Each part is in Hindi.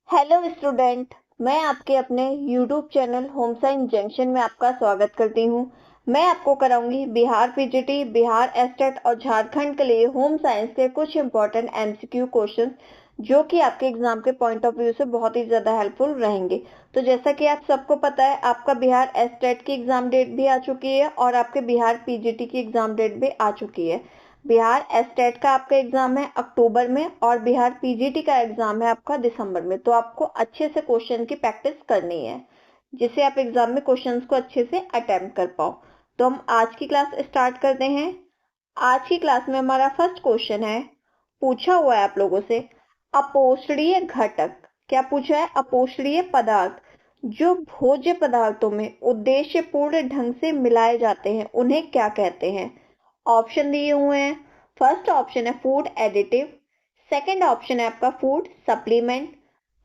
हेलो स्टूडेंट, मैं आपके अपने YouTube channel home science junction में आपका स्वागत करती हूँ। मैं आपको कराऊंगी बिहार पीजीटी, बिहार एस्टेट और झारखंड के लिए होम साइंस के कुछ इंपॉर्टेंट एमसीक्यू क्वेश्चंस जो कि आपके एग्जाम के पॉइंट ऑफ व्यू से बहुत ही ज़्यादा हेल्पफुल रहेंगे। तो जैसा कि आप सबको पता है, आपका बिहार एस्टेट की एग्जाम डेट भी आ चुकी है और आपके बिहार पीजीटी की एग्जाम डेट भी आ चुकी है। बिहार एस्टेट का आपका एग्जाम है अक्टूबर में और बिहार पीजीटी का एग्जाम है आपका दिसंबर में। तो आपको अच्छे से क्वेश्चन की प्रैक्टिस करनी है जिससे आप एग्जाम में क्वेश्चंस को अच्छे से अटेम्प्ट कर पाओ। तो हम आज की क्लास स्टार्ट करते हैं। आज की क्लास में हमारा फर्स्ट क्वेश्चन है, पूछा हुआ है आप लोगों से, अपोषणीय घटक। क्या पूछा है? अपोषणीय पदार्थ जो भोज्य पदार्थों में उद्देश्य पूर्ण ढंग से मिलाए जाते हैं उन्हें क्या कहते हैं? ऑप्शन दिए हुए हैं। फर्स्ट ऑप्शन है फूड एडिटिव, सेकंड ऑप्शन है आपका फूड सप्लीमेंट,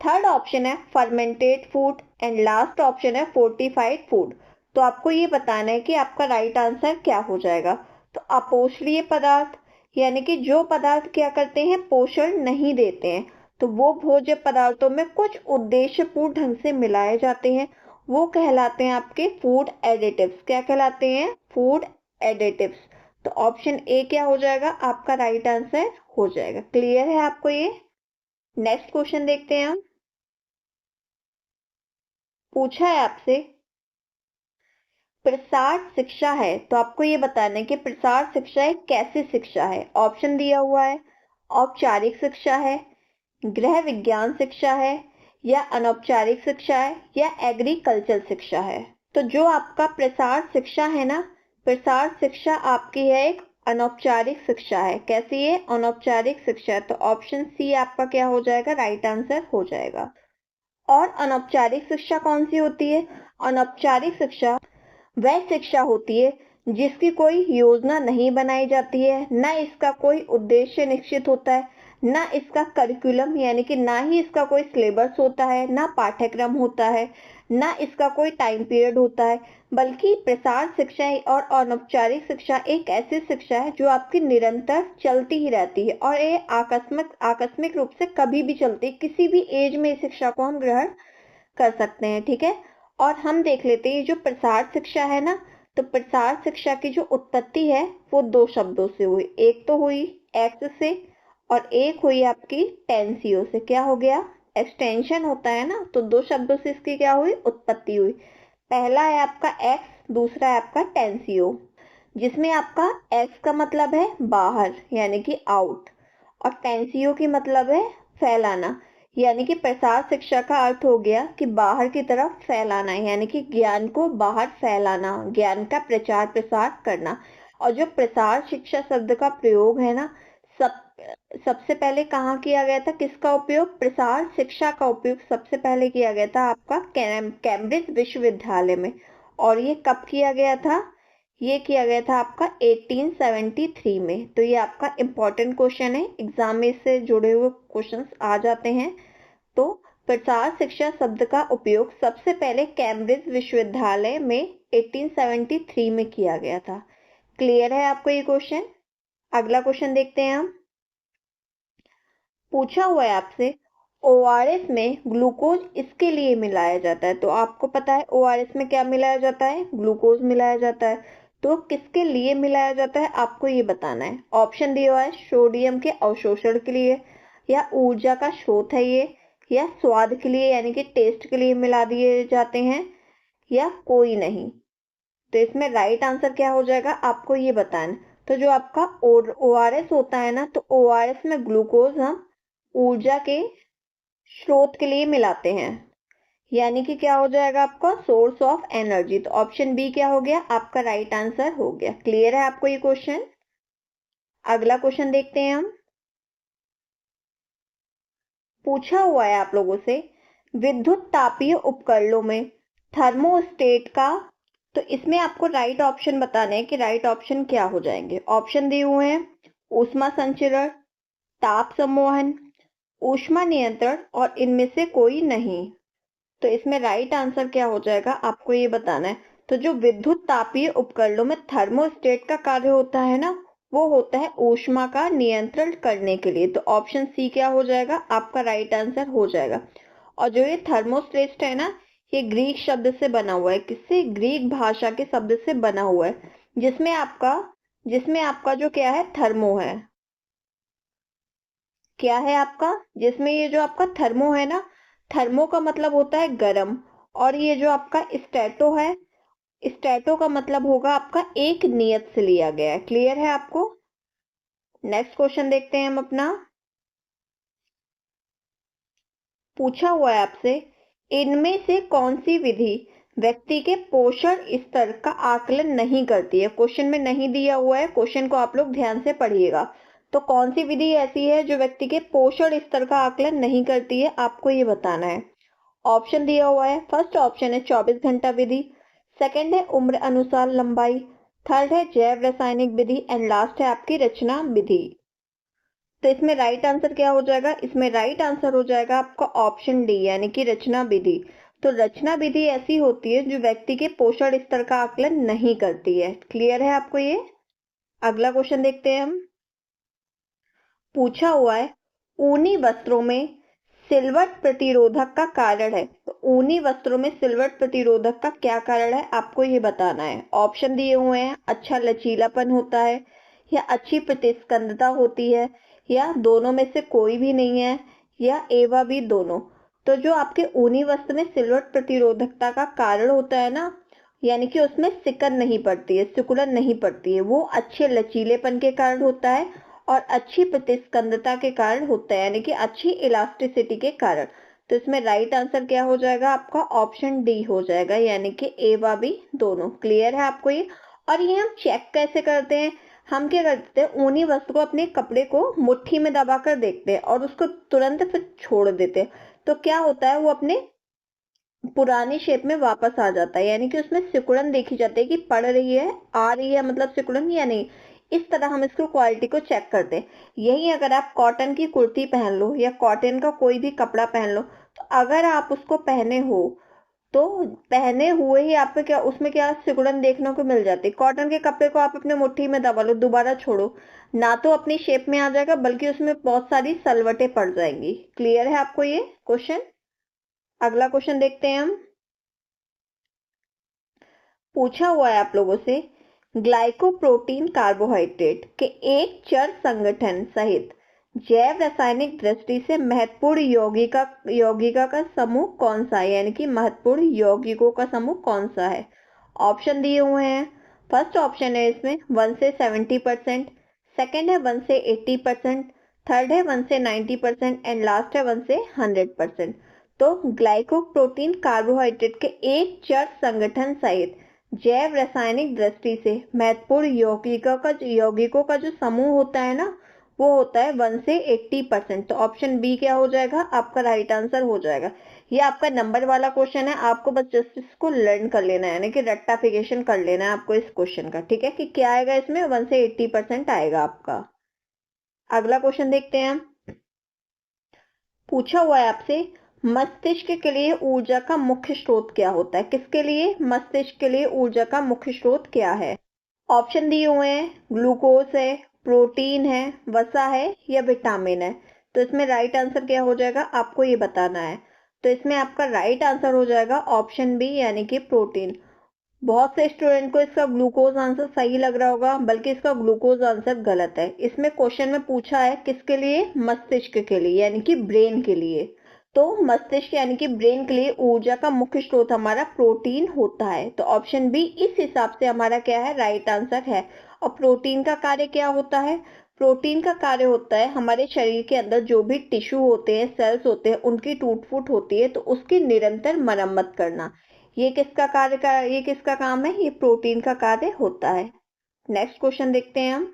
थर्ड ऑप्शन है fermented food and last option है फोर्टिफाइड फूड। तो आपको ये बताना है कि आपका राइट आंसर क्या हो जाएगा। तो अपोषणीय पदार्थ यानी कि जो पदार्थ क्या करते हैं, पोषण नहीं देते हैं, तो वो भोज्य पदार्थों में कुछ उद्देश्यपूर्ण ढंग से मिलाए जाते हैं, वो कहलाते हैं आपके फूड एडिटिव्स। क्या कहलाते हैं? Food additives. तो ऑप्शन ए क्या हो जाएगा? आपका राइट आंसर हो जाएगा। क्लियर है आपको ये? नेक्स्ट क्वेश्चन देखते हैं हम। पूछा है आपसे, प्रसार शिक्षा है, तो आपको ये बताना है कि प्रसार शिक्षा एक कैसी शिक्षा है। ऑप्शन दिया हुआ है, औपचारिक शिक्षा है, गृह विज्ञान शिक्षा है, या अनौपचारिक शिक्षा है, या एग्रीकल्चर शिक्षा है। तो जो आपका प्रसार शिक्षा है ना, प्रसार शिक्षा आपकी है एक अनौपचारिक शिक्षा है। कैसी है? अनौपचारिक शिक्षा। तो ऑप्शन सी आपका क्या हो जाएगा? राइट आंसर हो जाएगा। और अनौपचारिक शिक्षा कौन सी होती है? अनौपचारिक शिक्षा वह शिक्षा होती है जिसकी कोई योजना नहीं बनाई जाती है, ना इसका कोई उद्देश्य निश्चित होता है, ना इसका करिकुलम यानी कि ना ही इसका कोई सिलेबस होता है, ना पाठ्यक्रम होता है, ना इसका कोई टाइम पीरियड होता है, बल्कि प्रसार शिक्षा और अनौपचारिक शिक्षा एक ऐसी शिक्षा है जो आपकी निरंतर चलती ही रहती है और ये आकस्मिक रूप से कभी भी चलती है। किसी भी एज में इस शिक्षा को हम ग्रहण कर सकते हैं। ठीक है, और हम देख लेते हैं जो प्रसार शिक्षा है ना, तो प्रसार शिक्षा की जो उत्पत्ति है वो दो शब्दों से हुई। एक तो हुई एक्स से और एक हुई आपकी टेंसियो से। क्या हो गया? एक्सटेंशन होता है ना, तो दो शब्दों से इसकी क्या हुई? उत्पत्ति हुई। पहला है आपका एक्स, दूसरा है आपका टेंसियो, जिसमें आपका एक्स का मतलब है बाहर यानी कि आउट, और टेंसियो की मतलब है फैलाना। यानी कि प्रसार शिक्षा का अर्थ हो गया कि बाहर की तरफ फैलाना, यानी कि ज्ञान को बाहर फैलाना, ज्ञान का प्रचार प्रसार करना। और जो प्रसार शिक्षा शब्द का प्रयोग है ना, सब सबसे पहले कहाँ किया गया था? किसका उपयोग? प्रसार शिक्षा का उपयोग सबसे पहले किया गया था आपका कैम्ब्रिज विश्वविद्यालय में। और ये कब किया गया था? ये किया गया था आपका 1873 में। तो ये आपका इंपॉर्टेंट क्वेश्चन है, एग्जाम में इससे जुड़े हुए क्वेश्चंस आ जाते हैं। तो प्रसार शिक्षा शब्द का उपयोग सबसे पहले कैम्ब्रिज विश्वविद्यालय में 1873 में किया गया था। क्लियर है आपको ये क्वेश्चन? अगला क्वेश्चन देखते हैं हम। पूछा हुआ है आपसे, ओआरएस में ग्लूकोज इसके लिए मिलाया जाता है। तो आपको पता है ओआरएस में क्या मिलाया जाता है? ग्लूकोज मिलाया जाता है। तो किसके लिए मिलाया जाता है आपको ये बताना है। ऑप्शन दिया हुआ है, सोडियम के अवशोषण के लिए, या ऊर्जा का स्रोत है ये, या स्वाद के लिए यानी कि टेस्ट के लिए मिला दिए जाते हैं, या कोई नहीं। तो इसमें राइट आंसर क्या हो जाएगा आपको ये बताना। तो जो आपका ओआरएस होता है ना, तो ओआरएस में ग्लूकोज हम ऊर्जा के स्रोत के लिए मिलाते हैं, यानी कि क्या हो जाएगा आपका? Source of energy. तो ऑप्शन बी क्या हो गया? आपका राइट आंसर हो गया। क्लियर है आपको ये क्वेश्चन? अगला क्वेश्चन देखते हैं हम। पूछा हुआ है आप लोगों से, विद्युत तापीय उपकरणों में थर्मोस्टेट का, तो इसमें आपको राइट ऑप्शन बताने हैं कि राइट ऑप्शन क्या हो जाएंगे। ऑप्शन दिए हुए हैं, ऊष्मा संचरण, ताप सम्मोहन, ऊष्मा नियंत्रण, और इनमें से कोई नहीं। तो इसमें राइट आंसर क्या हो जाएगा आपको ये बताना है। तो जो विद्युत तापीय उपकरणों में थर्मोस्टेट का कार्य होता है ना, वो होता है ऊष्मा का नियंत्रण करने के लिए। तो ऑप्शन सी क्या हो जाएगा? आपका राइट आंसर हो जाएगा। और जो ये थर्मोस्टेट है ना, ये ग्रीक शब्द से बना हुआ है। किससे? ग्रीक भाषा के शब्द से बना हुआ है, जिसमें आपका जो क्या है, थर्मो है। क्या है आपका? जिसमें ये जो आपका थर्मो है ना, थर्मो का मतलब होता है गरम, और ये जो आपका स्टैटो है, स्टैटो का मतलब होगा आपका एक नियत से लिया गया है। क्लियर है आपको? नेक्स्ट क्वेश्चन देखते हैं हम अपना। पूछा हुआ है आपसे, इनमें से कौन सी विधि व्यक्ति के पोषण स्तर का आकलन नहीं करती है? क्वेश्चन में नहीं दिया हुआ है, क्वेश्चन को आप लोग ध्यान से पढ़िएगा। तो कौन सी विधि ऐसी है जो व्यक्ति के पोषण स्तर का आकलन नहीं करती है, आपको ये बताना है। ऑप्शन दिया हुआ है। फर्स्ट ऑप्शन है 24 घंटा विधि, सेकंड है उम्र अनुसार लंबाई, थर्ड है जैव रासायनिक विधि, एंड लास्ट है आपकी रचना विधि। तो इसमें राइट आंसर क्या हो जाएगा? इसमें राइट आंसर हो जाएगा आपका ऑप्शन डी, यानी कि रचना विधि। तो रचना विधि ऐसी होती है जो व्यक्ति के पोषण स्तर का आकलन नहीं करती है। क्लियर है आपको ये? अगला क्वेश्चन देखते हैं हम। पूछा हुआ है, ऊनी वस्त्रों में सिलवट प्रतिरोधक का कारण है। तो ऊनी वस्त्रों में सिलवट प्रतिरोधक का क्या कारण है, आपको ये बताना है। ऑप्शन दिए हुए हैं, अच्छा लचीलापन होता है, या अच्छी प्रतिस्पंदता होती है, या दोनों में से कोई भी नहीं है, या एवा भी दोनों। तो जो आपके ऊनी वस्त्र में सिलवट प्रतिरोधकता का कारण होता है ना, यानी कि उसमें सिकन नहीं पड़ती है, सिकुड़न नहीं पड़ती है, वो अच्छे लचीलेपन के कारण होता है और अच्छी प्रतिस्पंदता के कारण होता है, यानी कि अच्छी इलास्टिसिटी के कारण। तो इसमें राइट आंसर क्या हो जाएगा आपका? ऑप्शन डी हो जाएगा, यानी कि ए व बी दोनों। क्लियर है आपको ये? और ये हम चेक कैसे करते हैं? हम क्या करते हैं, ऊनी वस्त्र को, अपने कपड़े को मुट्ठी में दबाकर देखते हैं और उसको तुरंत फिर छोड़ देते हैं। तो क्या होता है, वो अपने पुरानी शेप में वापस आ जाता है, यानी कि उसमें सिकुड़न देखी जाती है कि पड़ रही है, आ रही है, मतलब सिकुड़न या नहीं। इस तरह हम इसको क्वालिटी को चेक करते हैं। यही अगर आप कॉटन की कुर्ती पहन लो या कॉटन का कोई भी कपड़ा पहन लो, तो अगर आप उसको पहने हो तो पहने हुए ही आपको क्या, उसमें क्या सिकुड़न देखने को मिल जाती है। कॉटन के कपड़े को आप अपने मुट्ठी में दबा लो, दोबारा छोड़ो ना, तो अपनी शेप में आ जाएगा, बल्कि उसमें बहुत सारी सलवटें पड़ जाएंगी। क्लियर है आपको ये क्वेश्चन? अगला क्वेश्चन देखते हैं हम। पूछा हुआ है आप लोगों से, ग्लाइकोप्रोटीन कार्बोहाइड्रेट के एक चर संगठन सहित जैव रासायनिक दृष्टि से महत्वपूर्ण यौगिका का समूह कौन सा है, यानी कि महत्वपूर्ण यौगिकों का समूह कौन सा है? ऑप्शन दिए हुए हैं। फर्स्ट ऑप्शन है इसमें 1 से 70%, सेकंड है 1 से 80%, थर्ड है 1 से 90%, एंड लास्ट है 1 से 100%। तो ग्लाइकोप्रोटीन कार्बोहाइड्रेट के एक चर संगठन सहित जैव रासायनिक दृष्टि से महत्वपूर्ण यौगिकों का जो समूह होता है ना, वो होता है 1 से 80%। तो ऑप्शन बी क्या हो जाएगा आपका? राइट आंसर हो जाएगा। ये आपका नंबर वाला क्वेश्चन है, आपको बस जस्ट इसको लर्न कर लेना है, यानी कि रट्टाफिकेशन कर लेना है आपको इस क्वेश्चन का। ठीक है, कि क्या आएगा इसमें? 1 से 80% आएगा आपका। अगला क्वेश्चन देखते हैं हम। पूछा हुआ है आपसे, मस्तिष्क के लिए ऊर्जा का मुख्य स्रोत क्या होता है? किसके लिए? मस्तिष्क के लिए ऊर्जा का मुख्य स्रोत क्या है? ऑप्शन दिए हुए हैं, ग्लूकोज है, प्रोटीन है, वसा है, या विटामिन है। तो इसमें राइट आंसर क्या हो जाएगा, आपको ये बताना है। तो इसमें आपका राइट आंसर हो जाएगा ऑप्शन बी, यानी कि प्रोटीन। बहुत से स्टूडेंट को इसका ग्लूकोज आंसर सही लग रहा होगा, बल्कि इसका ग्लूकोज आंसर गलत है। इसमें क्वेश्चन में पूछा है किसके लिए? मस्तिष्क के लिए, यानी कि ब्रेन के लिए। तो मस्तिष्क यानी कि ब्रेन के लिए ऊर्जा का मुख्य स्रोत हमारा प्रोटीन होता है। तो ऑप्शन बी इस हिसाब से हमारा क्या है? राइट आंसर है। और प्रोटीन का कार्य क्या होता है? प्रोटीन का कार्य होता है हमारे शरीर के अंदर जो भी टिश्यू होते हैं, सेल्स होते हैं, उनकी टूट फूट होती है, तो उसकी निरंतर मरम्मत करना। ये किसका काम है? ये प्रोटीन का कार्य होता है। नेक्स्ट क्वेश्चन देखते हैं हम।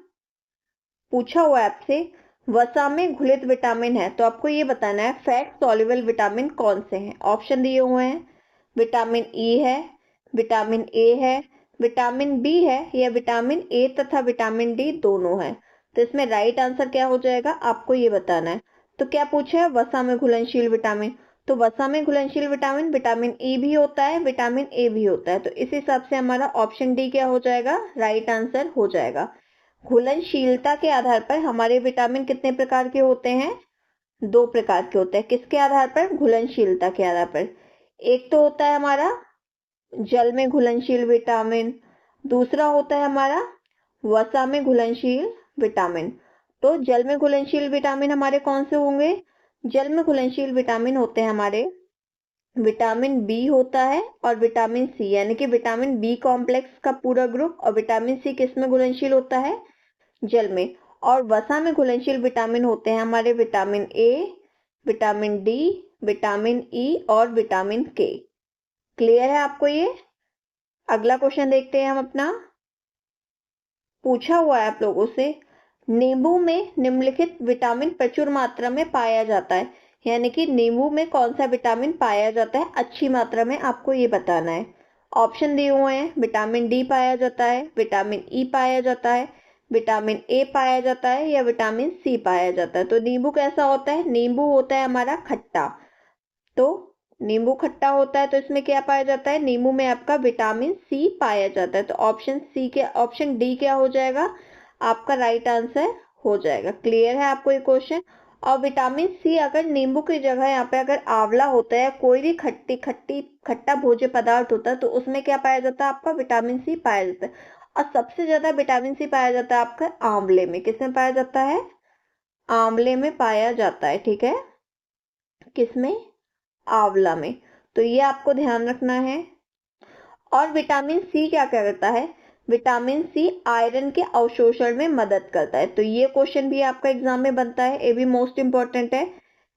पूछा हुआ है आपसे, वसा में घुलित विटामिन है, तो आपको ये बताना है फैट सॉल्युबल विटामिन कौन से हैं। ऑप्शन दिए हुए हैं, विटामिन ई है, विटामिन ए है, विटामिन बी है, या विटामिन ए तथा विटामिन डी दोनों है। तो इसमें राइट आंसर क्या हो जाएगा, आपको ये बताना है। तो क्या पूछा है? वसा में घुलनशील विटामिन। तो वसा में घुलनशील विटामिन विटामिन ई भी होता है, विटामिन ए भी होता है। तो इस हिसाब से हमारा ऑप्शन डी क्या हो जाएगा? राइट आंसर हो जाएगा। घुलनशीलता के आधार पर हमारे विटामिन कितने प्रकार के होते हैं? दो प्रकार के होते हैं। किसके आधार पर? घुलनशीलता के आधार पर। एक तो होता है हमारा जल में घुलनशील विटामिन, दूसरा होता है हमारा वसा में घुलनशील विटामिन। तो जल में घुलनशील विटामिन हमारे कौन से होंगे? जल में घुलनशील विटामिन होते हैं हमारे विटामिन बी होता है और विटामिन सी, यानी कि विटामिन बी कॉम्प्लेक्स का पूरा ग्रुप। और विटामिन सी किस में घुलनशील होता है? जल में। और वसा में घुलनशील विटामिन होते हैं हमारे vitamin A, vitamin D, vitamin E और विटामिन के। क्लियर है आपको ये? अगला क्वेश्चन देखते हैं हम अपना। पूछा हुआ है आप लोगों से, नींबू में निम्नलिखित विटामिन प्रचुर मात्रा में पाया जाता है, यानी कि नींबू में कौन सा विटामिन पाया जाता है अच्छी मात्रा में, आपको ये बताना है। ऑप्शन दिए हुए हैं, विटामिन डी पाया जाता है, विटामिन ई पाया जाता है, विटामिन ए पाया जाता है या विटामिन सी पाया जाता है। तो नींबू कैसा होता है? नींबू होता है हमारा खट्टा। तो नींबू खट्टा होता है तो इसमें क्या पाया जाता है? नींबू में आपका विटामिन सी पाया जाता है। तो ऑप्शन डी क्या हो जाएगा? आपका राइट आंसर हो जाएगा। क्लियर है आपको ये क्वेश्चन? और विटामिन सी अगर नींबू की जगह यहाँ पे अगर आंवला होता है, कोई भी खट्टा भोज्य पदार्थ होता है, तो उसमें क्या पाया जाता है? आपका विटामिन सी पाया जाता है। और सबसे ज्यादा विटामिन सी पाया जाता है आपका आंवले में। किसमें पाया जाता है? आंवले में पाया जाता है। ठीक है, किसमें? आंवला में। तो ये आपको ध्यान रखना है। और विटामिन सी क्या करता है? विटामिन सी आयरन के अवशोषण में मदद करता है। तो ये क्वेश्चन भी आपका एग्जाम में बनता है, ये भी मोस्ट इंपॉर्टेंट है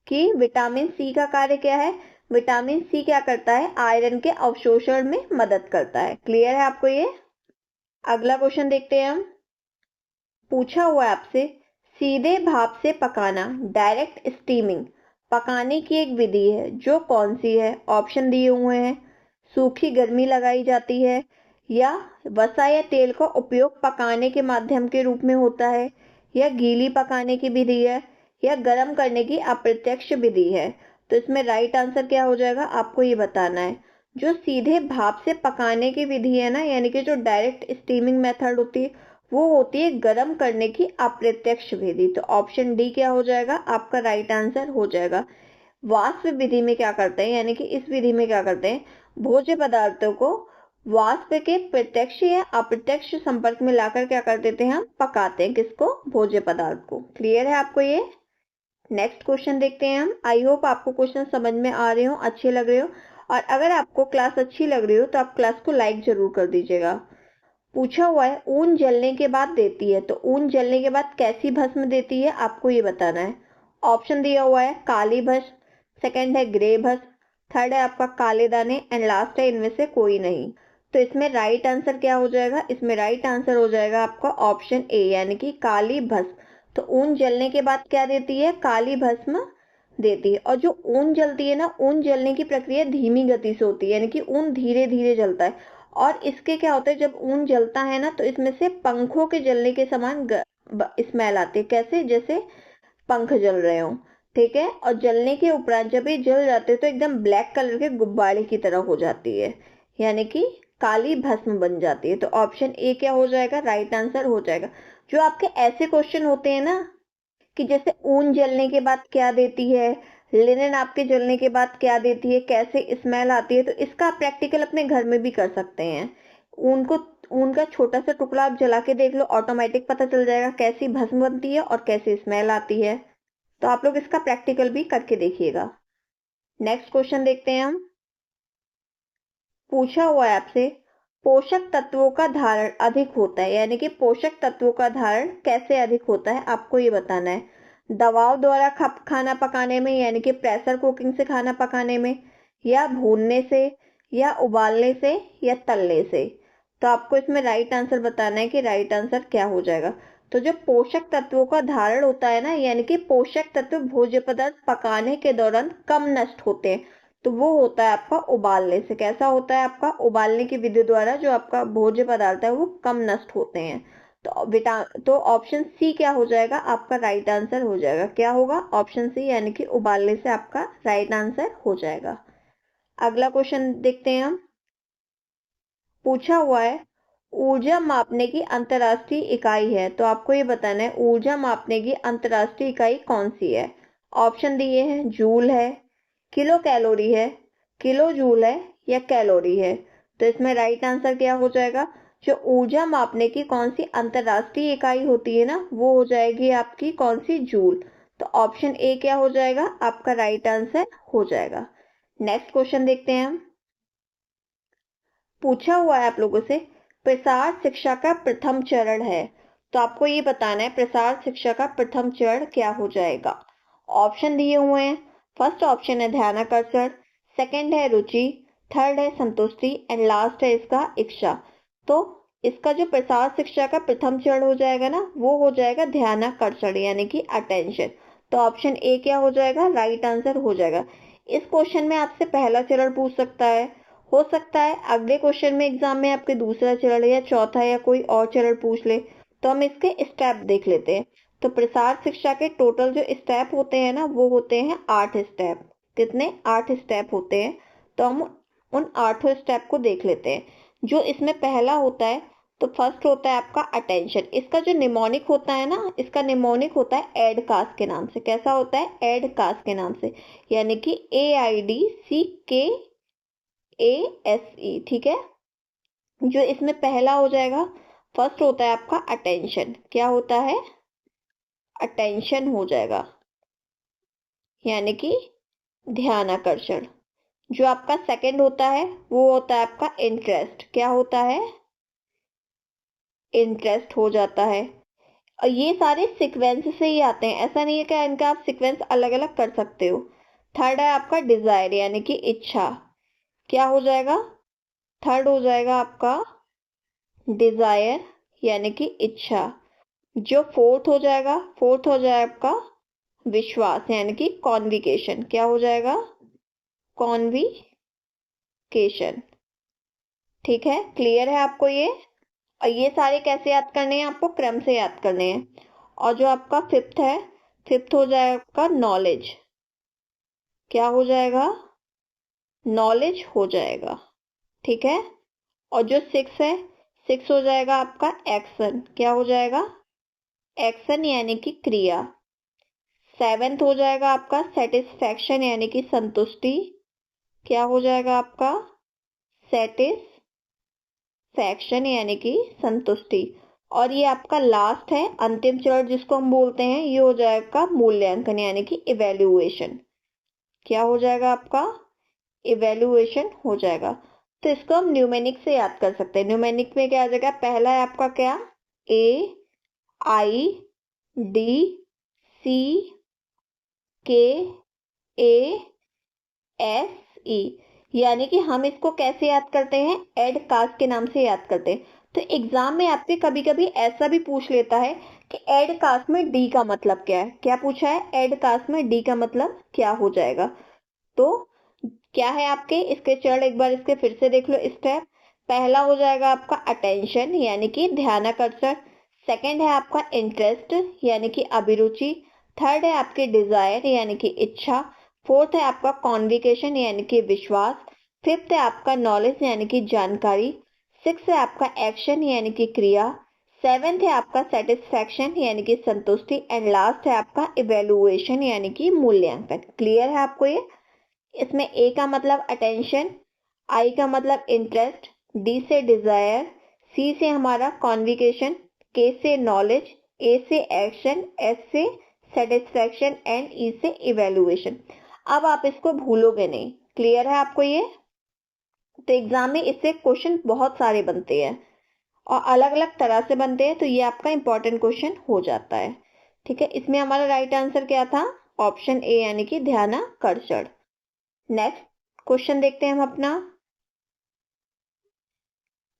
कि विटामिन सी का कार्य क्या है। विटामिन सी क्या करता है? आयरन के अवशोषण में मदद करता है। क्लियर है आपको ये? अगला क्वेश्चन देखते हैं हम। पूछा हुआ है आपसे, सीधे भाप से पकाना, डायरेक्ट स्टीमिंग, पकाने की एक विधि है जो कौन सी है? ऑप्शन दिए हुए हैं, सूखी गर्मी लगाई जाती है, या वसा या तेल का उपयोग पकाने के माध्यम के रूप में होता है, या गीली पकाने की विधि है, या गर्म करने की अप्रत्यक्ष विधि है। तो इसमें राइट आंसर क्या हो जाएगा? आपको ये बताना है। जो सीधे भाप से पकाने की विधि है ना, यानी कि जो डायरेक्ट स्टीमिंग मेथड होती है, वो होती है गर्म करने की अप्रत्यक्ष विधि। तो ऑप्शन डी क्या हो जाएगा? आपका राइट आंसर हो जाएगा। वाष्प विधि में क्या करते हैं, यानी कि इस विधि में क्या करते हैं? भोज्य पदार्थों को वाष्प के प्रत्यक्ष या अप्रत्यक्ष संपर्क में लाकर क्या कर देते हैं? हम पकाते हैं। किसको? भोज्य पदार्थ को। क्लियर है आपको ये? नेक्स्ट क्वेश्चन देखते हैं हम। आई होप आपको क्वेश्चन समझ में आ रहे हो, अच्छे लग रहे हो। और अगर आपको क्लास अच्छी लग रही हो तो आप क्लास को लाइक जरूर कर दीजिएगा। पूछा हुआ है, ऊन जलने के बाद देती है। तो ऊन जलने के बाद कैसी भस्म देती है, आपको ये बताना है। ऑप्शन दिया हुआ है, काली भस्म, सेकंड है ग्रे भस्म, थर्ड है आपका काले दाने, एंड लास्ट है इनमें से कोई नहीं। तो इसमें राइट आंसर क्या हो जाएगा? इसमें राइट आंसर हो जाएगा आपका ऑप्शन ए, यानी कि काली भस्म। तो ऊन जलने के बाद क्या देती है? काली भस्म देती है। और जो ऊन जलती है ना, ऊन जलने की प्रक्रिया धीमी गति से होती है, यानी कि ऊन धीरे धीरे जलता है। और इसके क्या होता है, जब ऊन जलता है ना, तो इसमें से पंखों के जलने के समान स्मेल आती है। कैसे? जैसे पंख जल रहे हो। ठीक है। और जलने के उपरांत जब ये जल जाते हैं तो एकदम ब्लैक कलर के गुब्बारे की तरह हो जाती है, यानी कि काली भस्म बन जाती है। तो ऑप्शन ए क्या हो जाएगा? राइट आंसर हो जाएगा। जो आपके ऐसे क्वेश्चन होते हैं ना, कि जैसे ऊन जलने के बाद क्या देती है, लिनन आपके जलने के बाद क्या देती है, कैसे स्मेल आती है, तो इसका आप प्रैक्टिकल अपने घर में भी कर सकते हैं। ऊन का छोटा सा टुकड़ा आप जला के देख लो, ऑटोमेटिक पता चल जाएगा कैसी भस्म बनती है और कैसी स्मेल आती है। तो आप लोग इसका प्रैक्टिकल भी करके देखिएगा। नेक्स्ट क्वेश्चन देखते हैं हम। पूछा हुआ है आपसे, पोषक तत्वों का धारण अधिक होता है, यानी कि पोषक तत्वों का धारण कैसे अधिक होता है, आपको ये बताना है। दबाव द्वारा खाना पकाने में, यानी कि प्रेशर कुकिंग से खाना पकाने में, या भूनने से, या उबालने से, या तलने से। तो आपको इसमें राइट आंसर बताना है कि राइट आंसर क्या हो जाएगा। तो जो पोषक तत्वों का धारण होता है ना, यानी कि पोषक तत्व भोज्य पदार्थ पकाने के दौरान कम नष्ट होते हैं, तो वो होता है आपका उबालने से। कैसा होता है? आपका उबालने की विधि द्वारा जो आपका भोज्य पदार्थ है वो कम नष्ट होते हैं। तो ऑप्शन सी क्या हो जाएगा? आपका राइट आंसर हो जाएगा। क्या होगा? ऑप्शन सी, यानी कि उबालने से आपका राइट आंसर हो जाएगा। अगला क्वेश्चन देखते हैं हम। पूछा हुआ है, ऊर्जा मापने की अंतरराष्ट्रीय इकाई है। तो आपको ये बताना है ऊर्जा मापने की अंतरराष्ट्रीय इकाई कौन सी है। ऑप्शन दिए हैं जूल है, किलो कैलोरी है, किलो जूल है या कैलोरी है। तो इसमें राइट आंसर क्या हो जाएगा, जो ऊर्जा मापने की कौन सी अंतरराष्ट्रीय इकाई होती है ना, वो हो जाएगी आपकी कौन सी, जूल। तो ऑप्शन ए क्या हो जाएगा, आपका राइट आंसर हो जाएगा। नेक्स्ट क्वेश्चन देखते हैं हम। पूछा हुआ है आप लोगों से, प्रसार शिक्षा का प्रथम चरण है, तो आपको ये बताना है प्रसार शिक्षा का प्रथम चरण क्या हो जाएगा। ऑप्शन दिए हुए हैं, फर्स्ट ऑप्शन है ध्यानाकर्षण, सेकंड है रुचि, थर्ड है संतुष्टि एंड लास्ट है इसका इच्छा। तो इसका जो प्रसार शिक्षा का प्रथम चरण हो जाएगा ना, वो हो जाएगा ध्यानाकर्षण यानी कि अटेंशन। तो ऑप्शन ए क्या हो जाएगा, राइट आंसर हो जाएगा। इस क्वेश्चन में आपसे पहला चरण पूछ सकता है, हो सकता है अगले क्वेश्चन में एग्जाम में आपके दूसरा चरण या चौथा या कोई और चरण पूछ ले। तो हम इसके स्टेप देख लेते हैं। तो प्रसार शिक्षा के टोटल जो स्टेप होते हैं ना, वो होते हैं 8 स्टेप। कितने, 8 स्टेप होते हैं। तो हम उन 8 स्टेप को देख लेते हैं। जो इसमें पहला होता है, तो फर्स्ट होता है आपका अटेंशन। इसका जो निमोनिक होता है ना, इसका निमोनिक होता है एडकास के नाम से। कैसा होता है, एडकास के नाम से, यानी कि AIDCASE, ठीक है। जो इसमें पहला हो जाएगा, फर्स्ट होता है आपका अटेंशन। क्या होता है, अटेंशन हो जाएगा, यानी कि ध्यान आकर्षण। जो आपका सेकंड होता है, वो होता है आपका इंटरेस्ट। क्या होता है, इंटरेस्ट हो जाता है। और ये सारे सीक्वेंस से ही आते हैं, ऐसा नहीं है कि इनका आप सीक्वेंस अलग अलग कर सकते हो। थर्ड है आपका डिजायर यानी कि इच्छा। क्या हो जाएगा, थर्ड हो जाएगा आपका डिजायर यानी कि इच्छा। जो फोर्थ हो जाएगा, फोर्थ हो जाएगा आपका विश्वास यानी कि कॉन्विकेशन। क्या हो जाएगा, कॉन्विकेशन। ठीक है, क्लियर है आपको ये। और ये सारे कैसे याद करने हैं, आपको क्रम से याद करने हैं। और जो आपका फिफ्थ है, फिफ्थ हो जाएगा आपका नॉलेज। क्या हो जाएगा, नॉलेज हो जाएगा, ठीक है। और जो सिक्स है, सिक्स हो जाएगा आपका एक्शन। क्या हो जाएगा, एक्शन यानी कि क्रिया। सेवेंथ हो जाएगा आपका सेटिस्फैक्शन यानी कि संतुष्टि। क्या हो जाएगा आपका, सेटिस्फैक्शन यानी कि संतुष्टि। और ये आपका लास्ट है अंतिम चरण जिसको हम बोलते हैं, ये हो जाएगा मूल्यांकन यानी कि इवेल्युएशन। क्या हो जाएगा आपका, इवेल्युएशन हो जाएगा। तो इसको हम न्यूमेरिक से याद कर सकते हैं। न्यूमेरिक में क्या आ जाएगा, पहला है आपका क्या, AIDCASE, यानी कि हम इसको कैसे याद करते हैं, एडकास्ट के नाम से याद करते हैं। तो एग्जाम में आपके कभी कभी ऐसा भी पूछ लेता है कि एडकास्ट में डी का मतलब क्या है। क्या पूछा है, एडकास्ट में डी का मतलब क्या हो जाएगा। तो क्या है आपके इसके चरण, एक बार इसके फिर से देख लो स्टेप। पहला हो जाएगा आपका अटेंशन यानी कि ध्यानाकर्षण, सेकंड है आपका इंटरेस्ट यानी कि अभिरुचि, थर्ड है आपके डिजायर यानी कि इच्छा, फोर्थ है आपका कॉन्विकेशन यानी कि विश्वास, फिफ्थ है आपका नॉलेज यानी कि जानकारी, सिक्स है आपका एक्शन यानी कि क्रिया, सेवेंथ है आपका सेटिस्फैक्शन यानी कि संतुष्टि एंड लास्ट है आपका इवेल्युएशन यानी कि मूल्यांकन। क्लियर है आपको ये। इसमें ए का मतलब अटेंशन, आई का मतलब इंटरेस्ट, डी से डिजायर, सी से हमारा कॉन्विकेशन, के से नॉलेज, ए से एक्शन, एस से सेटिस्फैक्शन एंड ई से इवेल्युएशन। अब आप इसको भूलोगे नहीं। क्लियर है आपको ये। तो एग्जाम में इससे क्वेश्चन बहुत सारे बनते हैं और अलग अलग तरह से बनते हैं, तो ये आपका इंपॉर्टेंट क्वेश्चन हो जाता है। ठीक है, इसमें हमारा राइट आंसर क्या था, ऑप्शन ए यानी कि ध्यानाकर्षण। नेक्स्ट क्वेश्चन देखते हैं हम अपना।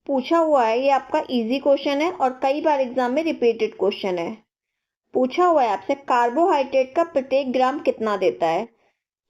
पूछा हुआ है, ये आपका इजी क्वेश्चन है और कई बार एग्जाम में रिपीटेड क्वेश्चन है। पूछा हुआ है आपसे, कार्बोहाइड्रेट का प्रत्येक ग्राम कितना देता है।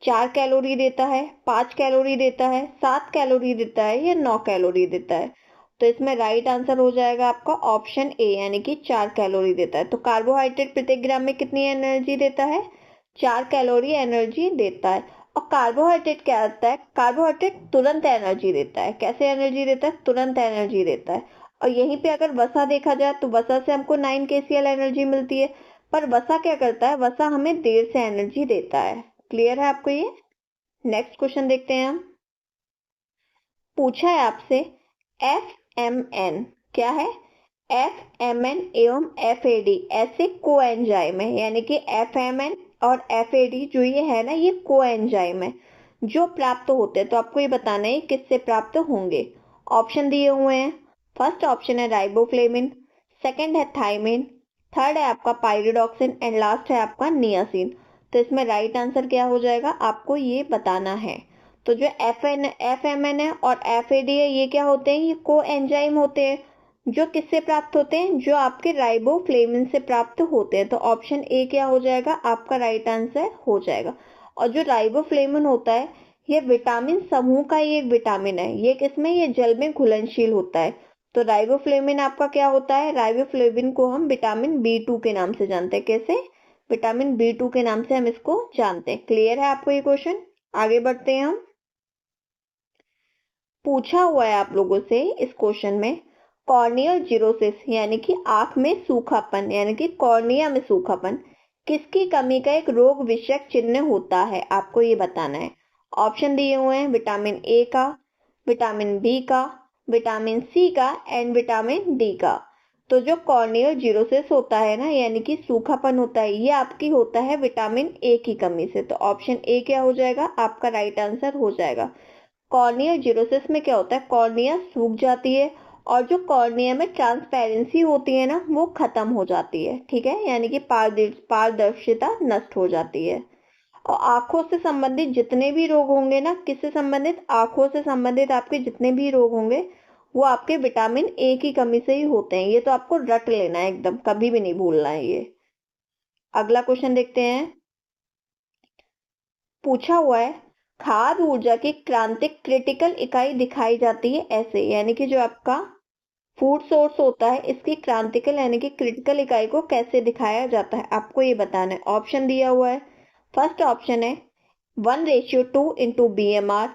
4 कैलोरी देता है, 5 कैलोरी देता है, 7 कैलोरी देता है या 9 कैलोरी देता है। तो इसमें राइट आंसर हो जाएगा आपका ऑप्शन ए यानी कि 4 कैलोरी देता है। तो कार्बोहाइड्रेट प्रत्येक ग्राम में कितनी एनर्जी देता है, 4 कैलोरी एनर्जी देता है। और कार्बोहाइड्रेट क्या होता है, कार्बोहाइड्रेट तुरंत एनर्जी देता है। कैसे एनर्जी देता है, तुरंत एनर्जी देता है। और यहीं पे अगर वसा देखा जाए तो वसा से हमको 9 kcal एनर्जी मिलती है। पर वसा क्या करता है, वसा हमें देर से एनर्जी देता है। क्लियर है आपको ये? नेक्स्ट क्वेश्चन देखते हैं हम। पूछा है आपसे FMN क्या है? FMN एवं FAD ऐसे कोएंजाइम है, यानी कि FMN और FAD जो ये है ना, ये कोएंजाइम है जो प्राप्त होते हैं। तो आपको ये बताना है किससे प्राप्त होंगे। ऑप्शन दिए हुए हैं। फर्स्ट ऑप्शन है राइबोफ्लेविन, सेकंड है थायमिन, थर्ड है आपका पायरिडॉक्सिन एंड लास्ट है आपका नियासिन। तो इसमें राइट आंसर क्या हो जाएगा, आपको ये बताना है। तो जो FMN है और FAD है, ये क्या होते हैं, ये कोएंजाइम होते हैं जो किससे प्राप्त होते हैं, जो आपके राइबोफ्लेविन से प्राप्त होते हैं। तो ऑप्शन ए क्या हो जाएगा, आपका राइट आंसर हो जाएगा। और जो राइबोफ्लेविन होता है, ये विटामिन समूह का ये एक विटामिन है। ये किसमें, ये जल में घुलनशील होता है। तो राइबोफ्लेविन आपका क्या होता है, राइबोफ्लेविन को हम विटामिन B2 के नाम से जानते हैं। कैसे? विटामिन B2 के नाम से हम इसको जानते हैं। क्लियर है आपको ये क्वेश्चन? आगे बढ़ते हैं हम। पूछा हुआ है आप लोगों से इस क्वेश्चन में कॉर्नियल जीरोसिस यानी कि आंख में सूखापन, यानी कि कॉर्निया में सूखापन किसकी कमी का एक रोग विषयक चिन्ह होता है, आपको ये बताना है। ऑप्शन दिए हुए हैं विटामिन ए का, विटामिन बी का, विटामिन सी का एंड विटामिन डी का। तो जो कॉर्नियल जीरोसिस होता है ना, यानी कि सूखापन होता है, ये आपकी होता है विटामिन ए की कमी से। तो ऑप्शन ए क्या हो जाएगा, आपका राइट आंसर हो जाएगा। कॉर्नियल जीरोसिस में क्या होता है, कॉर्निया सूख जाती है और जो कॉर्निया में ट्रांसपेरेंसी होती है ना, वो खत्म हो जाती है। ठीक है, यानी कि पारदर्शिता नष्ट हो जाती है। और आंखों से संबंधित जितने भी रोग होंगे ना, किससे संबंधित, आंखों से संबंधित आपके जितने भी रोग होंगे वो आपके विटामिन ए की कमी से ही होते हैं। ये तो आपको रट लेना है एकदम, कभी भी नहीं भूलना है ये। अगला क्वेश्चन देखते हैं। पूछा हुआ है खाद्य ऊर्जा की क्रांतिक क्रिटिकल इकाई दिखाई जाती है ऐसे, यानी कि जो आपका फूड सोर्स होता है, इसकी क्रांतिकल यानी कि क्रिटिकल इकाई को कैसे दिखाया जाता है, आपको ये बताना है। ऑप्शन दिया हुआ है। फर्स्ट ऑप्शन है 1:2 इंटू BMR,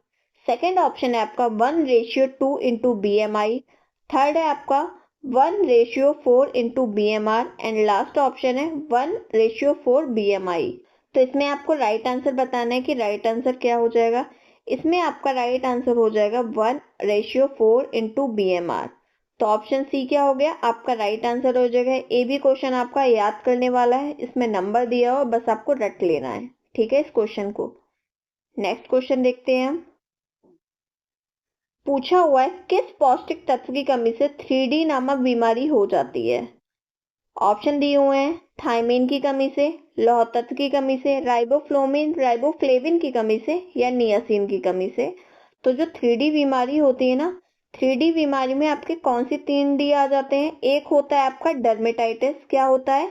सेकेंड ऑप्शन है आपका 1:2 इंटू BMI, थर्ड है आपका 1:4 into BMR and last option है 1:4 BMI। तो इसमें आपको राइट आंसर बताना है कि राइट आंसर क्या हो जाएगा। इसमें आपका राइट आंसर हो जाएगा 1:4 इंटू BMR। तो ऑप्शन सी क्या हो गया, आपका राइट आंसर हो जाएगा। ए भी क्वेश्चन आपका याद करने वाला है, इसमें नंबर दिया हो, बस आपको रट लेना है। ठीक है इस क्वेश्चन को। नेक्स्ट क्वेश्चन देखते हैं हम। पूछा हुआ है किस पौष्टिक तत्व की कमी से 3D नामक बीमारी हो जाती है। ऑप्शन दिए हुए हैं थायमिन की कमी से, लौह तत्व की कमी से, राइबोफ्लेविन की कमी से या नियासिन की कमी से। तो जो 3D बीमारी होती है ना, 3D बीमारी में आपके कौन सी 3D आ जाते हैं, एक होता है आपका डर्मेटाइटिस, क्या होता है,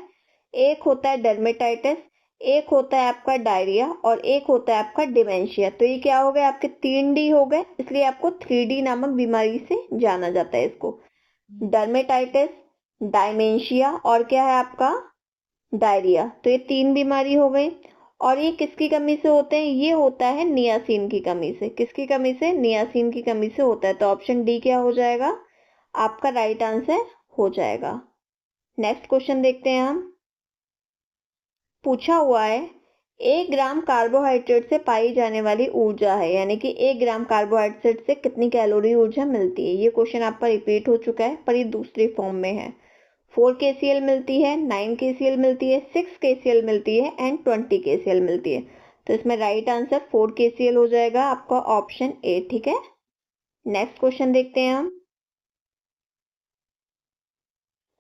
एक होता है डर्मेटाइटिस, एक होता है आपका डायरिया और एक होता है आपका डिमेंशिया। तो ये क्या हो गए, आपके 3D हो गए, इसलिए आपको 3D नामक बीमारी से जाना जाता है इसको। डर्मेटाइटिस, डायमेंशिया और क्या है आपका डायरिया। तो ये 3 बीमारी हो गई। और ये किसकी कमी से होते हैं, ये होता है नियासिन की कमी से। किसकी कमी से, नियासिन की कमी से होता है। तो ऑप्शन डी क्या हो जाएगा, आपका राइट आंसर हो जाएगा। नेक्स्ट क्वेश्चन देखते हैं हम। पूछा हुआ है 1 ग्राम कार्बोहाइड्रेट से पाई जाने वाली ऊर्जा है, यानी कि 1 ग्राम कार्बोहाइड्रेट से कितनी कैलोरी ऊर्जा मिलती है। ये क्वेश्चन आपका रिपीट हो चुका है पर ये दूसरी फॉर्म में है। 4 KCl मिलती है, 9 KCl मिलती है, 6 KCl मिलती है एंड 20 KCl मिलती है। तो इसमें राइट आंसर 4 KCl हो जाएगा, आपका ऑप्शन ए। ठीक है, नेक्स्ट क्वेश्चन देखते हैं हम।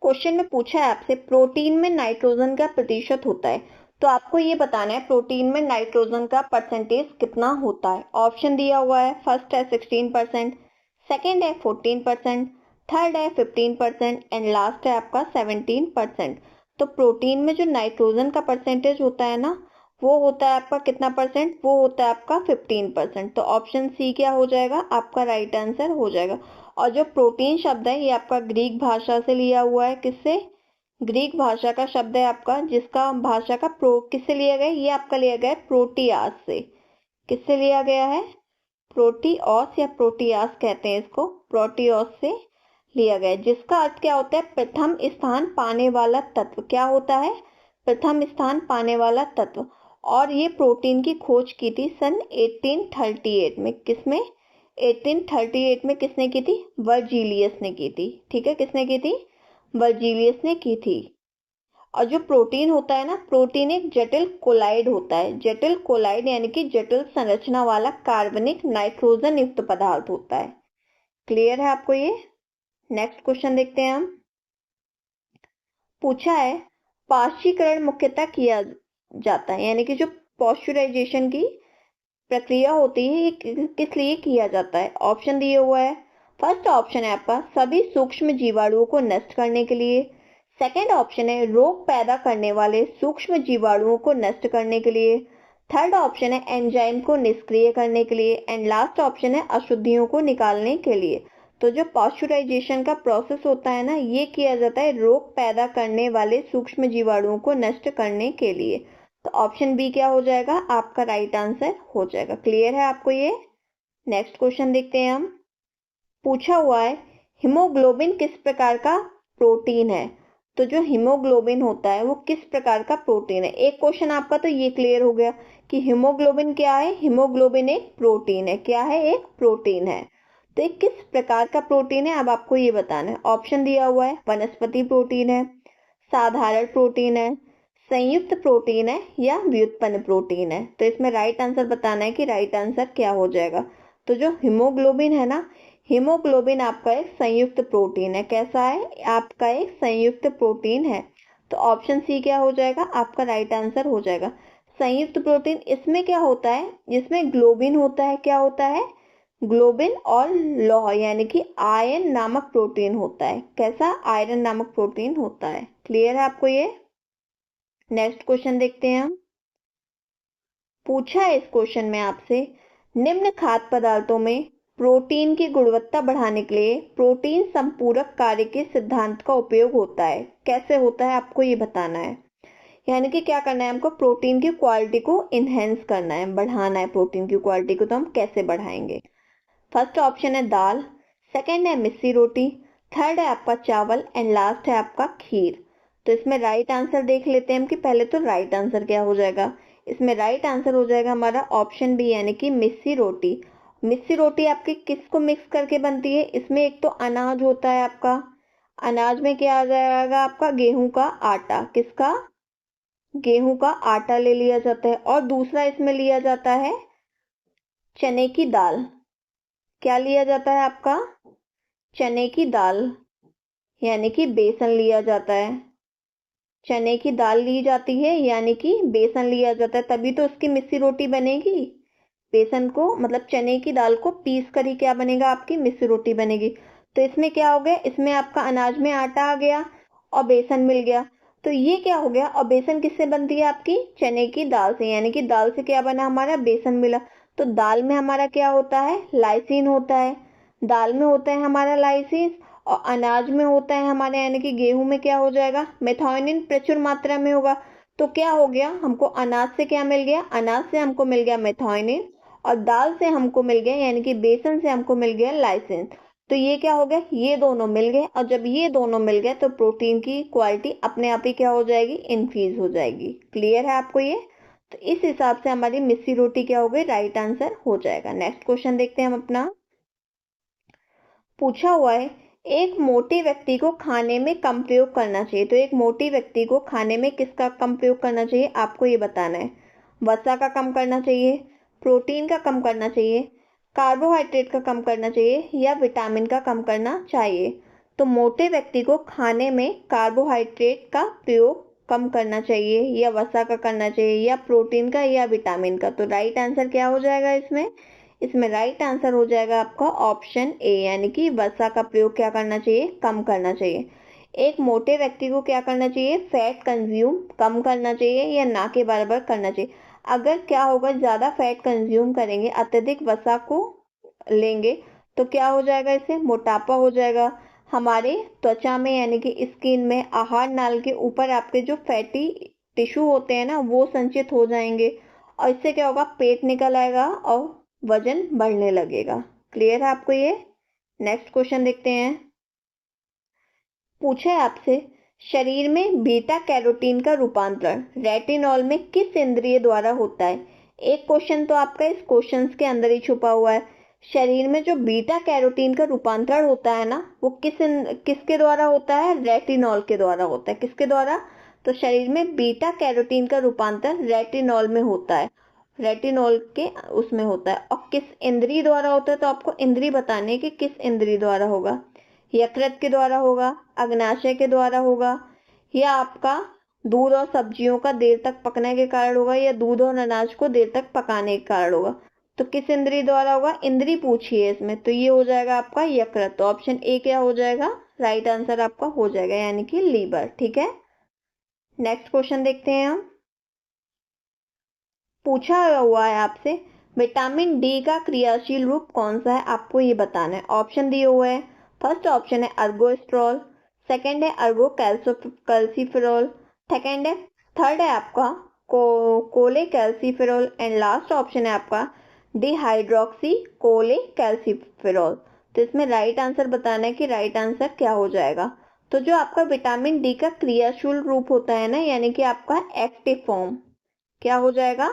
क्वेश्चन में पूछा है आपसे प्रोटीन में नाइट्रोजन का प्रतिशत होता है, तो आपको ये बताना है प्रोटीन में नाइट्रोजन का परसेंटेज कितना होता है। ऑप्शन दिया हुआ है। फर्स्ट है 16%, सेकेंड है 14%, थर्ड है 15% एंड लास्ट है आपका 17%। तो प्रोटीन में जो नाइट्रोजन का परसेंटेज होता है ना, वो होता है आपका कितना परसेंट, वो होता है आपका 15%। तो ऑप्शन सी क्या हो जाएगा, आपका राइट आंसर हो जाएगा। और जो प्रोटीन शब्द है ये आपका ग्रीक भाषा से लिया हुआ है। किससे, ग्रीक भाषा का शब्द है आपका, जिसका भाषा का किससे लिया गया है, ये आपका लिया गया है प्रोटियास से। किससे लिया गया है, प्रोटीओस या प्रोटियास कहते हैं इसको, प्रोटियोस से लिया गया है, जिसका अर्थ क्या होता है, प्रथम स्थान पाने वाला तत्व। क्या होता है, प्रथम स्थान पाने वाला तत्व, और ये प्रोटीन की खोज की थी सन 1838 में। किसमें? 1838 में किसने की थी? वर्जीलियस ने की थी। ठीक है, किसने की थी? वर्जीलियस ने की थी। और जो प्रोटीन होता है ना, प्रोटीन एक जटिल कोलाइड होता है। जटिल कोलाइड यानी कि जटिल संरचना वाला कार्बनिक नाइट्रोजन युक्त पदार्थ होता है। क्लियर है आपको ये? नेक्स्ट क्वेश्चन देखते हैं हम। पूछा है पाश्चीकरण मुख्यतः किया जाता है, यानी कि जो पॉस्चराइजेशन की प्रक्रिया होती है ये किस लिए किया जाता है? ऑप्शन दिए हुआ है। फर्स्ट ऑप्शन है आपका सभी सूक्ष्म जीवाणुओं को नष्ट करने के लिए। सेकंड ऑप्शन है रोग पैदा करने वाले सूक्ष्म जीवाणुओं को नष्ट करने के लिए। थर्ड ऑप्शन है एंजाइम को निष्क्रिय करने के लिए। एंड लास्ट ऑप्शन है अशुद्धियों को निकालने के लिए। तो जो पॉस्चराइजेशन का प्रोसेस होता है ना, ये किया जाता है रोग पैदा करने वाले सूक्ष्म जीवाणुओं को नष्ट करने के लिए। तो ऑप्शन बी क्या हो जाएगा? आपका राइट आंसर हो जाएगा। क्लियर है आपको ये? नेक्स्ट क्वेश्चन देखते हैं हम। पूछा हुआ है हीमोग्लोबिन किस प्रकार का प्रोटीन है? तो जो हीमोग्लोबिन होता है वो किस प्रकार का प्रोटीन है? एक क्वेश्चन आपका तो ये क्लियर हो गया कि हीमोग्लोबिन क्या है। हीमोग्लोबिन एक प्रोटीन है। क्या है? एक प्रोटीन है। तो ये किस प्रकार का प्रोटीन है, अब आपको ये बताना है। ऑप्शन दिया हुआ है वनस्पति प्रोटीन है, साधारण प्रोटीन है, संयुक्त प्रोटीन है, या व्युत्पन्न प्रोटीन है। तो इसमें राइट आंसर बताना है कि राइट आंसर क्या हो जाएगा। तो जो हीमोग्लोबिन है ना, हीमोग्लोबिन आपका एक संयुक्त प्रोटीन है। कैसा है? आपका एक संयुक्त प्रोटीन है। तो ऑप्शन सी क्या हो जाएगा? आपका राइट आंसर हो जाएगा। संयुक्त प्रोटीन इसमें क्या होता है? जिसमें ग्लोबिन होता है। क्या होता है? ग्लोबिन और लौह यानी कि आयरन नामक प्रोटीन होता है। कैसा? आयरन नामक प्रोटीन होता है। क्लियर है आपको ये? नेक्स्ट क्वेश्चन देखते हैं हम। पूछा है इस क्वेश्चन में आपसे निम्न खाद्य पदार्थों में प्रोटीन की गुणवत्ता बढ़ाने के लिए प्रोटीन संपूरक कार्य के सिद्धांत का उपयोग होता है। कैसे होता है आपको ये बताना है। यानी कि क्या करना है हमको? प्रोटीन की क्वालिटी को इनहेंस करना है, बढ़ाना है प्रोटीन की क्वालिटी को। तो हम कैसे बढ़ाएंगे? फर्स्ट ऑप्शन है दाल, सेकंड है मिस्सी रोटी, थर्ड है आपका चावल, एंड लास्ट है आपका खीर। तो इसमें राइट आंसर देख लेते हैं हम कि पहले तो राइट आंसर क्या हो जाएगा। इसमें राइट आंसर हो जाएगा हमारा ऑप्शन बी यानी कि मिस्सी रोटी। मिस्सी रोटी आपकी किसको मिक्स करके बनती है? इसमें एक तो अनाज होता है आपका, अनाज में क्या आ जाएगा आपका? गेहूं का आटा। किसका? गेहूं का आटा ले लिया जाता है। और दूसरा इसमें लिया जाता है चने की दाल। क्या लिया जाता है आपका? चने की दाल यानी कि बेसन लिया जाता है। चने की दाल ली जाती है यानी कि बेसन लिया जाता है, तभी तो उसकी मिस्सी रोटी बनेगी। बेसन को मतलब चने की दाल को पीस कर ही क्या बनेगा? आपकी मिस्सी रोटी बनेगी। तो इसमें क्या हो गया? इसमें आपका अनाज में आटा आ गया और बेसन मिल गया। तो ये क्या हो गया? और बेसन किससे बनती है? आपकी चने की दाल से, यानी कि दाल से क्या बना? हमारा बेसन मिला। तो दाल में हमारा क्या होता है? लाइसिन होता है। दाल में होता है हमारा लाइसिन, और अनाज में होता है हमारे यानी कि गेहूं में क्या हो जाएगा? मेथायोनिन प्रचुर मात्रा में होगा। तो क्या हो गया? हमको अनाज से क्या मिल गया? अनाज से हमको मिल गया मेथायोनिन, और दाल से हमको मिल गया यानी कि बेसन से हमको मिल गया लाइसिन। तो ये क्या हो गया? ये दोनों मिल गए, और जब ये दोनों मिल गए तो प्रोटीन की क्वालिटी अपने आप ही क्या हो जाएगी? इंक्रीज हो जाएगी। क्लियर है आपको ये? तो इस हिसाब से हमारी मिस्सी रोटी क्या हो गई? राइट आंसर हो जाएगा। नेक्स्ट क्वेश्चन देखते हैं हम अपना। पूछा हुआ है एक मोटे व्यक्ति को खाने में कम प्रयोग करना चाहिए। तो एक मोटे व्यक्ति को खाने में किसका कम प्रयोग करना चाहिए? आपको ये बताना है। वसा का कम करना चाहिए, प्रोटीन का कम करना चाहिए, कार्बोहाइड्रेट का कम करना चाहिए, या विटामिन का कम करना चाहिए। तो मोटे व्यक्ति को खाने में कार्बोहाइड्रेट का प्रयोग कम करना चाहिए, या वसा का करना चाहिए, या प्रोटीन का, या विटामिन का। तो राइट आंसर क्या हो जाएगा इसमें? इसमें राइट आंसर हो जाएगा आपका ऑप्शन ए यानी कि वसा का प्रयोग क्या करना चाहिए? कम करना चाहिए। एक मोटे व्यक्ति को क्या करना चाहिए? फैट कंज्यूम कम करना चाहिए, या ना के बराबर करना चाहिए। अगर क्या होगा? ज्यादा फैट कंज्यूम करेंगे, अत्यधिक वसा को लेंगे, तो क्या हो जाएगा? इससे मोटापा हो जाएगा। हमारे त्वचा में यानी कि स्किन में, आहार नाल के ऊपर आपके जो फैटी टिश्यू होते हैं ना, वो संचित हो जाएंगे, और इससे क्या होगा? पेट निकल आएगा और वजन बढ़ने लगेगा। क्लियर है आपको ये? नेक्स्ट क्वेश्चन देखते हैं। पूछा है आपसे शरीर में बीटा कैरोटीन का रूपांतरण रेटिनॉल में किस इंद्रिय द्वारा होता है? एक क्वेश्चन तो आपका इस क्वेश्चन के अंदर ही छुपा हुआ है। शरीर में जो बीटा कैरोटीन का रूपांतरण होता है ना, वो किसके द्वारा होता है? रेटिनॉल के द्वारा होता है। किसके द्वारा? तो शरीर में बीटा कैरोटीन का रूपांतरण रेटिनॉल में होता है, रेटिनॉल के उसमें होता है। और किस इंद्रिय द्वारा होता है? तो आपको इंद्रिय बताने है कि किस इंद्रिय द्वारा होगा। यकृत के द्वारा होगा, अग्नाशय के द्वारा होगा, या आपका दूध और सब्जियों का देर तक पकने के कारण होगा, या दूध और अनाज को देर तक पकाने के कारण होगा। तो किस इंद्रिय द्वारा होगा? इंद्रिय पूछी है इसमें, तो ये हो जाएगा आपका यकृत। तो ऑप्शन ए क्या हो जाएगा? राइट आंसर आपका हो जाएगा, यानी कि लीवर। ठीक है, नेक्स्ट क्वेश्चन देखते हैं हम। पूछा हुआ है आपसे विटामिन डी का क्रियाशील रूप कौन सा है, आपको ये बताना है। ऑप्शन दिए हुए हैं। फर्स्ट ऑप्शन है अर्गोस्ट्रॉल, सेकंड है अर्गो कैल्सिफेरॉल, सेकंड है थर्ड है आपका कोले कैल्सिफेरॉल, एंड लास्ट ऑप्शन है आपका डिहाइड्रोक्सी कोले कैल्सिफेरॉल। तो इसमें राइट आंसर बताना है कि राइट आंसर क्या हो जाएगा। तो जो आपका विटामिन डी का क्रियाशील रूप होता है ना, यानी कि आपका एक्टिव फॉर्म, क्या हो जाएगा?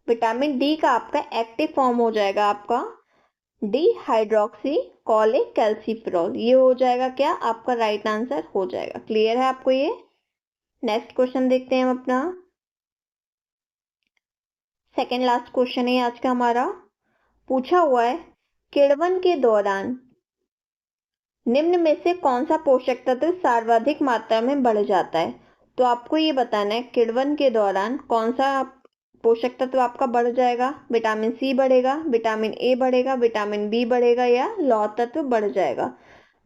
विटामिन डी का आपका एक्टिव फॉर्म हो जाएगा आपका डिहाइड्रोक्सी कोले कैल्सिफेरॉल। ये हो जाएगा क्या? आपका राइट आंसर हो जाएगा। क्लियर है आपको ये? नेक्स्ट क्वेश्चन देखते हैं हम अपना। सेकेंड लास्ट क्वेश्चन है आज का हमारा। पूछा हुआ है किण्वन के दौरान निम्न में से कौन सा पोषक तत्व सर्वाधिक मात्रा में बढ़ जाता है? तो आपको ये बताना है किण्वन के दौरान कौन सा पोषक तत्व आपका बढ़ जाएगा। विटामिन सी बढ़ेगा, विटामिन ए बढ़ेगा, विटामिन बी बढ़ेगा, या लौह तत्व बढ़ जाएगा।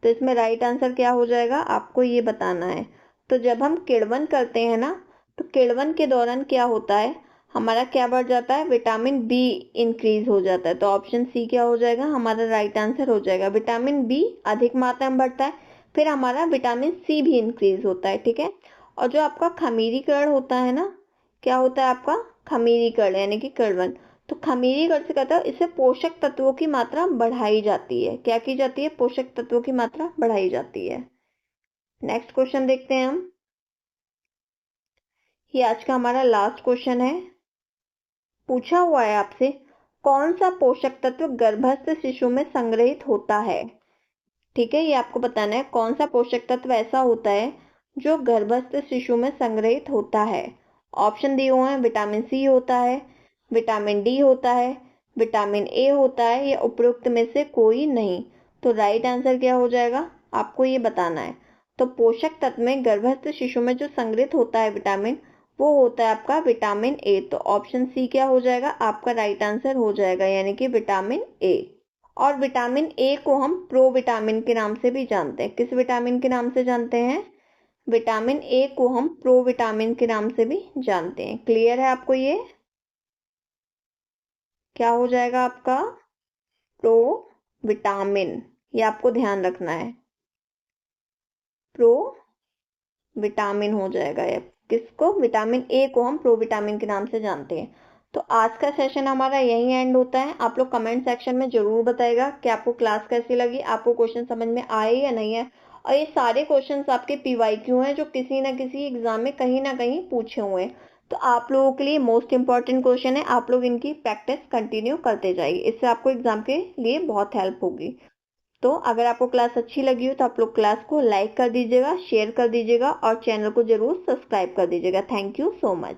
तो इसमें राइट आंसर क्या हो जाएगा, आपको ये बताना है। तो जब हम किण्वन करते हैं ना, तो किण्वन के दौरान क्या होता है, हमारा क्या बढ़ जाता है? विटामिन बी इंक्रीज हो जाता है। तो ऑप्शन सी क्या हो जाएगा? हमारा राइट आंसर हो जाएगा। विटामिन बी अधिक मात्रा में बढ़ता है, फिर हमारा विटामिन सी भी इंक्रीज होता है। ठीक है, और जो आपका खमीरीकरण होता है ना, क्या होता है आपका? खमीरीकरण यानी कि किण्वन। तो खमीरीकरण से कहता है इससे पोषक तत्वों की मात्रा बढ़ाई जाती है। क्या की जाती है? पोषक तत्वों की मात्रा बढ़ाई जाती है। नेक्स्ट क्वेश्चन देखते हैं हम। ये आज का हमारा लास्ट क्वेश्चन है। पूछा हुआ है आपसे कौन सा पोषक तत्व गर्भस्थ शिशु में संग्रहित होता है। ठीक है, ये आपको बताना है कौन सा पोषक तत्व ऐसा होता है जो गर्भस्थ शिशु में संग्रहित होता है। ऑप्शन दिए हुए हैं। विटामिन सी होता है, विटामिन डी होता है, विटामिन ए होता है, या उपरोक्त में से कोई नहीं। तो राइट आंसर क्या हो जाएगा, आपको ये बताना है। तो पोषक तत्व में गर्भस्थ शिशु में जो संग्रहित होता है विटामिन, वो होता है आपका विटामिन ए। तो ऑप्शन सी क्या हो जाएगा, आपका राइट आंसर हो जाएगा, यानी कि विटामिन ए। और विटामिन ए को हम प्रो विटामिन के नाम से भी जानते हैं। किस विटामिन के नाम से जानते हैं? विटामिन ए को हम प्रो विटामिन के नाम से भी जानते हैं। क्लियर है आपको ये? क्या हो जाएगा आपका? प्रो विटामिन, ये आपको ध्यान रखना है। प्रो विटामिन हो जाएगा ये। किसको? विटामिन ए को हम प्रो विटामिन के नाम से जानते हैं। तो आज का सेशन हमारा यहीं एंड होता है। आप लोग कमेंट सेक्शन में जरूर बताएगा कि आपको क्लास कैसी लगी, आपको क्वेश्चन समझ में आए या नहीं है। और ये सारे क्वेश्चंस आपके पीवाईक्यू हैं जो किसी ना किसी एग्जाम में कहीं ना कहीं पूछे हुए हैं। तो आप लोगों के लिए मोस्ट इंपॉर्टेंट क्वेश्चन है, आप लोग इनकी प्रैक्टिस कंटिन्यू करते जाइए, इससे आपको एग्जाम के लिए बहुत हेल्प होगी। तो अगर आपको क्लास अच्छी लगी हो तो आप लोग क्लास को लाइक कर दीजिएगा, शेयर कर दीजिएगा और चैनल को जरूर सब्सक्राइब कर दीजिएगा। Thank you so much.